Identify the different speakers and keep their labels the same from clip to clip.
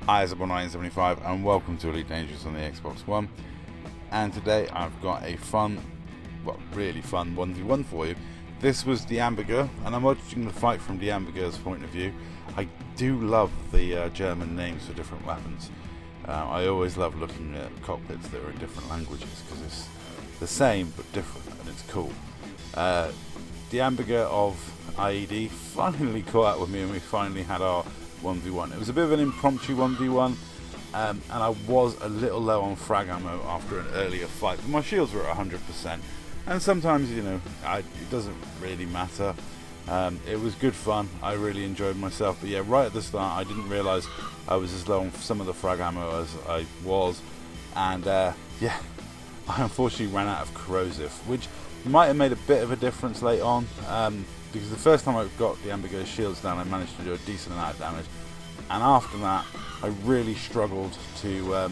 Speaker 1: Hi, it's 975 and welcome to Elite Dangerous on the Xbox One. And today I've got a fun, well, really fun 1v1 for you. This was the Amberger, and I'm watching the fight from the Amberger's point of view. I do love the German names for different weapons. I always love looking at cockpits that are in different languages because it's the same but different, and it's cool. The Amberger of IED finally caught up with me, and we finally had our 1v1. It was a bit of an impromptu 1v1, and I was a little low on frag ammo after an earlier fight, but my shields were at 100%, and sometimes, you know, it doesn't really matter. It was good fun. I really enjoyed myself, but yeah, right at the start I didn't realise I was as low on some of the frag ammo as I was, and yeah, I unfortunately ran out of corrosive, which might have made a bit of a difference late on, because the first time I got the Amberger's shields down I managed to do a decent amount of damage, and after that I really struggled to,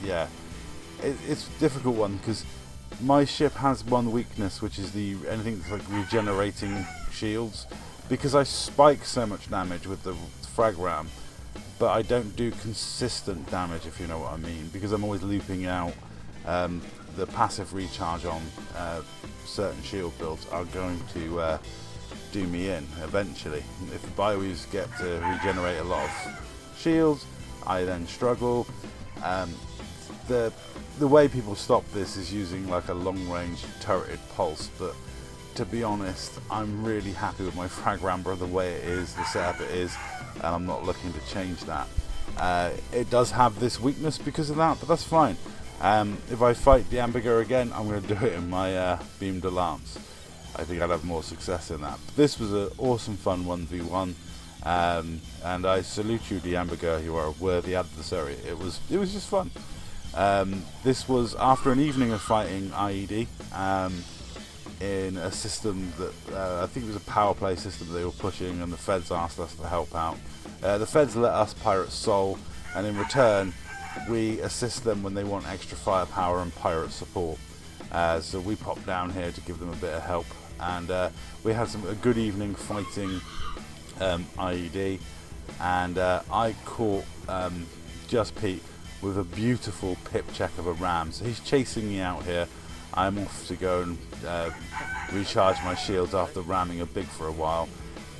Speaker 1: yeah, it's a difficult one because my ship has one weakness, which is anything that's like regenerating shields, because I spike so much damage with the frag ram, but I don't do consistent damage, if you know what I mean, because I'm always looping out. The passive recharge on certain shield builds are going to do me in eventually. If the bioweaves get to regenerate a lot of shields, I then struggle. The way people stop this is using like a long range turreted pulse, but to be honest, I'm really happy with my frag ramber the way it is, the setup it is, and I'm not looking to change that. It does have this weakness because of that, but that's fine. If I fight the Amberger again, I'm going to do it in my beam de lance. I think I'd have more success in that. But this was an awesome fun 1v1, and I salute you, the Amberger. You are a worthy adversary. It was just fun. This was after an evening of fighting IED in a system that I think it was a power play system they were pushing, and the feds asked us to help out. The feds let us pirate Sol, and in return we assist them when they want extra firepower and pirate support. So we popped down here to give them a bit of help, and we had a good evening fighting IED, and I caught Just Pete with a beautiful pip check of a ram. So he's chasing me out here. I'm off to go and recharge my shields after ramming a big for a while,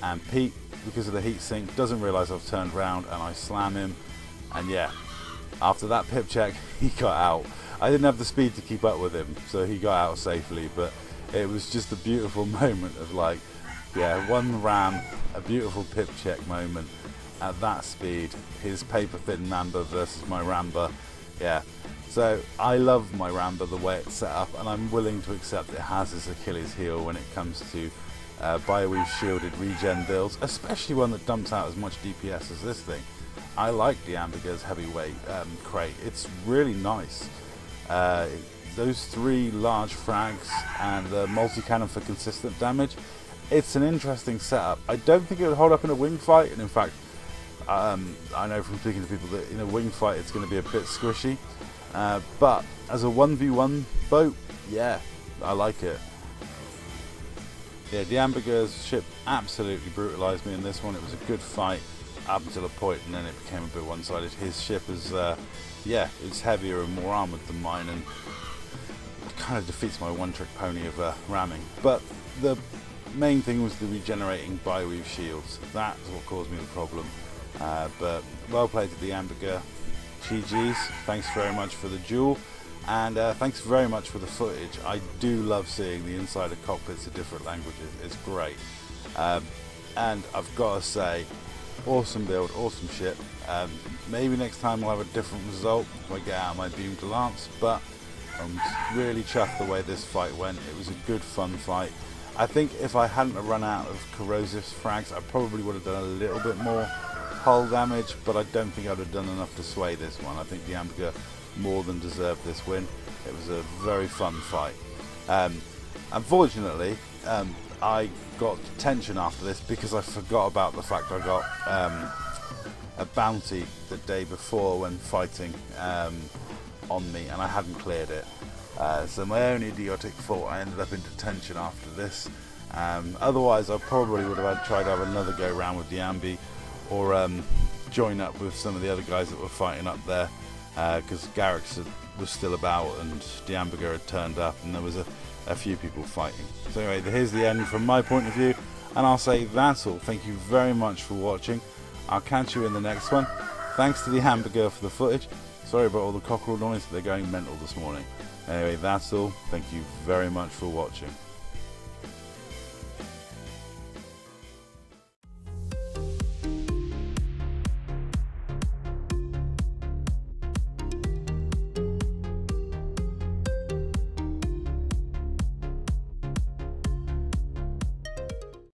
Speaker 1: and Pete, because of the heat sink, doesn't realise I've turned around, and I slam him, and yeah, after that pip check he got out. I didn't have the speed to keep up with him, so he got out safely, but it was just a beautiful moment of, like, yeah, one ram, a beautiful pip check moment at that speed. His paper thin Mamba versus my Ramba. Yeah, so I love my Ramba the way it's set up, and I'm willing to accept it has its Achilles heel when it comes to bioweave shielded regen builds, especially one that dumps out as much DPS as this thing. I like the Amberger's heavyweight crate. It's really nice. Those three large frags and the multi-cannon for consistent damage, it's an interesting setup. I don't think it would hold up in a wing fight, and in fact I know from speaking to people that in a wing fight it's going to be a bit squishy, but as a 1v1 boat, yeah, I like it. Yeah, the Amberger's ship absolutely brutalised me in this one. It was a good fight up until a point, and then it became a bit one-sided. His ship is, yeah, it's heavier and more armoured than mine, and it kind of defeats my one-trick pony of ramming. But the main thing was the regenerating bioweave shields. That's what caused me the problem. But well played to the Amberger. GG's. Thanks very much for the duel, and thanks very much for the footage. I do love seeing the inside of cockpits of different languages. It's great. And I've got to say, awesome build, awesome ship. Maybe next time we'll have a different result when I get out of my beam de lance, but I'm really chuffed the way this fight went. It was a good fun fight. I think if I hadn't run out of corrosive frags, I probably would have done a little bit more hull damage, but I don't think I'd have done enough to sway this one. I think the Amberger more than deserved this win. It was a very fun fight. Unfortunately, I got detention after this because I forgot about the fact I got a bounty the day before when fighting on me, and I hadn't cleared it. So my own idiotic fault, I ended up in detention after this. Otherwise I probably would have tried to have another go round with the Ambi, or join up with some of the other guys that were fighting up there, because Garrick's was still about and the hamburger had turned up and there was a few people fighting. So anyway, here's the end from my point of view, and I'll say that's all. Thank you very much for watching. I'll catch you in the next one. Thanks to the hamburger for the footage. Sorry about all the cockerel noise, they're going mental this morning. Anyway, that's all. Thank you very much for watching.